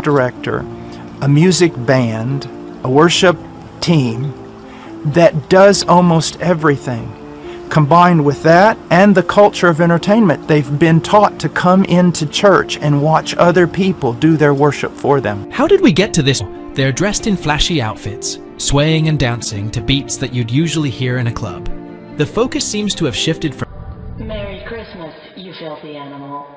director, a music band, a worship team that does almost everything. Combined with that and the culture of entertainment, they've been taught to come into church and watch other people do their worship for them. How did we get to this? They're dressed in flashy outfits, swaying and dancing to beats that you'd usually hear in a club. The focus seems to have shifted from Merry Christmas, you filthy animal.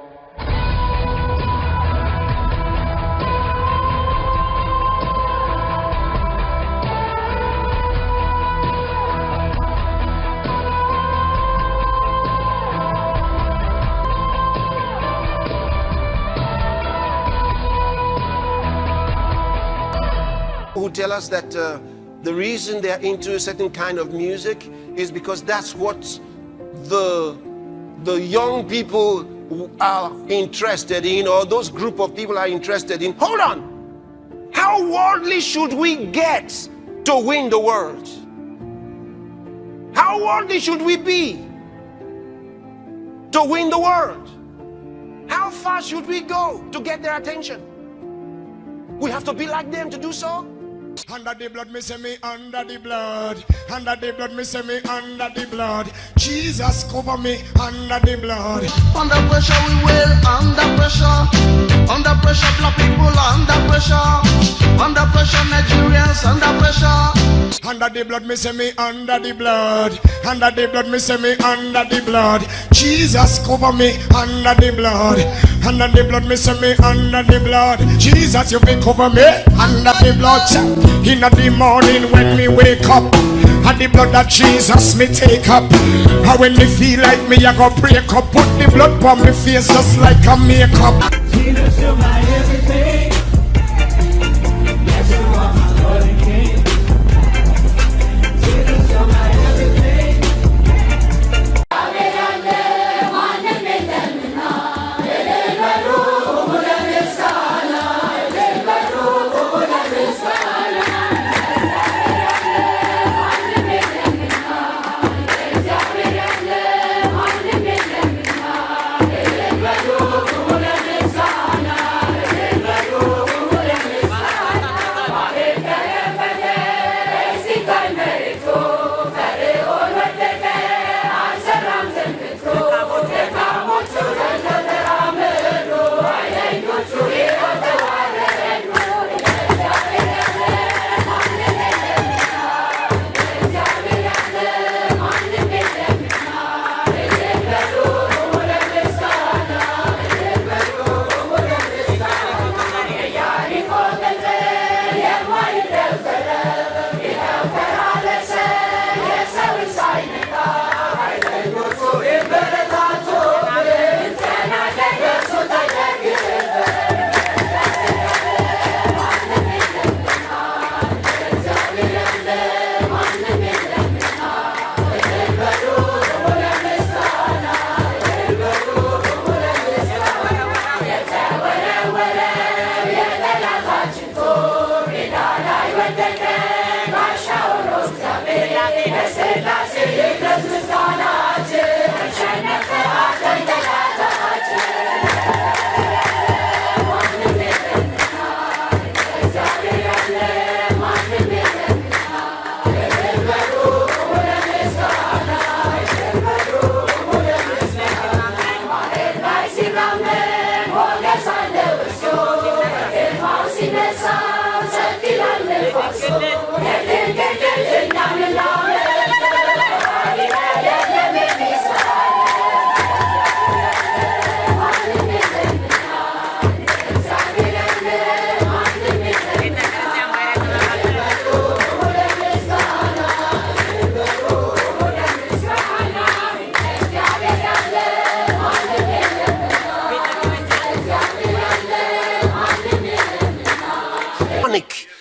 Who tell us that the reason they are into a certain kind of music is because that's what the young people are interested in, or those group of people are interested in. Hold on! How worldly should we get to win the world? How worldly should we be to win the world? How far should we go to get their attention? We have to be like them to do so? Under the blood, me say me under the blood. Under the blood, me say me under the blood. Jesus cover me under the blood. Under pressure we will, under pressure. Under pressure black people, under pressure. Under pressure Nigerians, under pressure. Under the blood, me say me under the blood. Under the blood, me say me under the blood. Jesus cover me under the blood. Under the blood, me say me under the blood. Jesus, you will cover me under the blood. In the morning when me wake up, and the blood of Jesus me take up. And when me feel like me, I go break up. Put the blood on me face just like a makeup. Jesus, you're my everything. Yes, you are my Lord and King. Jesus, you're my everything.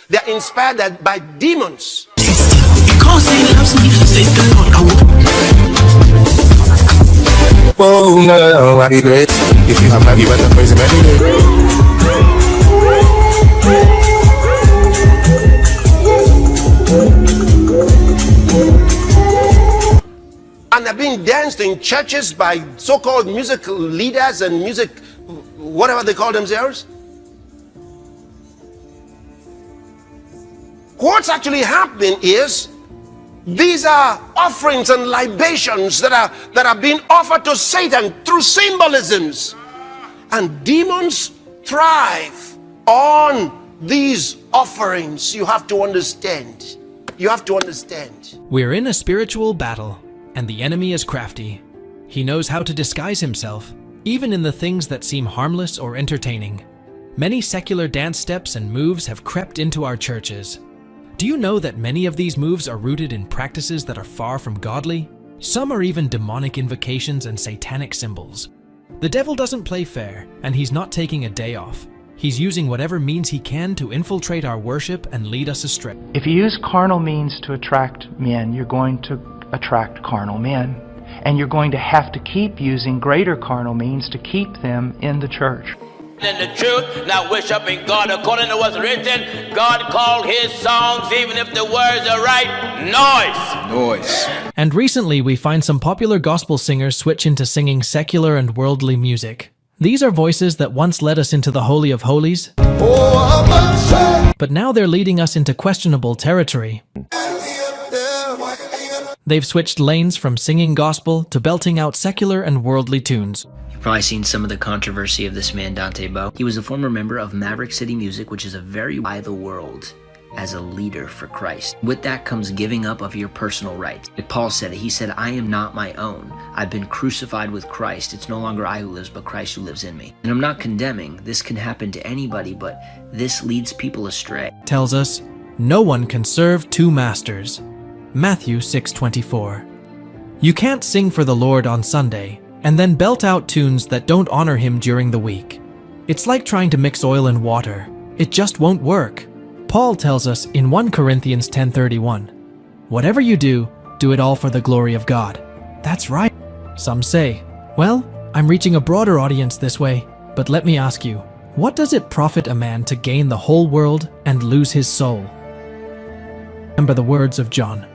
They are inspired by demons. Because he loves me, says the Lord. Oh no, I'd be great if you have my you better praise him anyway. And they're being danced in churches by so-called music leaders and music, whatever they call themselves. what's actually happening is these are offerings and libations that are being offered to Satan through symbolisms. And demons thrive on these offerings. You have to understand. You have to understand. We're in a spiritual battle, and the enemy is crafty. He knows how to disguise himself, even in the things that seem harmless or entertaining. Many secular dance steps and moves have crept into our churches. Do you know that many of these moves are rooted in practices that are far from godly? Some are even demonic invocations and satanic symbols. The devil doesn't play fair, and he's not taking a day off. He's using whatever means he can to infiltrate our worship and lead us astray. If you use carnal means to attract men, you're going to attract carnal men. And you're going to have to keep using greater carnal means to keep them in the church. In the truth, not worshiping God according to what's written. God called his songs, even if the words are right, noise. And recently we find some popular gospel singers switch into singing secular and worldly music. These are voices that once led us into the Holy of Holies, but now they're leading us into questionable territory. They've switched lanes from singing gospel to belting out secular and worldly tunes. You've probably seen some of the controversy of this man, Dante Bowe. He was a former member of Maverick City Music, which is a very by the world as a leader for Christ. With that comes giving up of your personal rights. Like Paul said it, he said, I am not my own. I've been crucified with Christ. It's no longer I who lives, but Christ who lives in me. And I'm not condemning. This can happen to anybody, but this leads people astray. Tells us, no one can serve two masters. Matthew 6:24. You can't sing for the Lord on Sunday and then belt out tunes that don't honor him during the week. It's like trying to mix oil and water. It just won't work. Paul tells us in 1 Corinthians 10:31, whatever you do, do it all for the glory of God. That's right. Some say, well, I'm reaching a broader audience this way, but let me ask you, what does it profit a man to gain the whole world and lose his soul? Remember the words of John.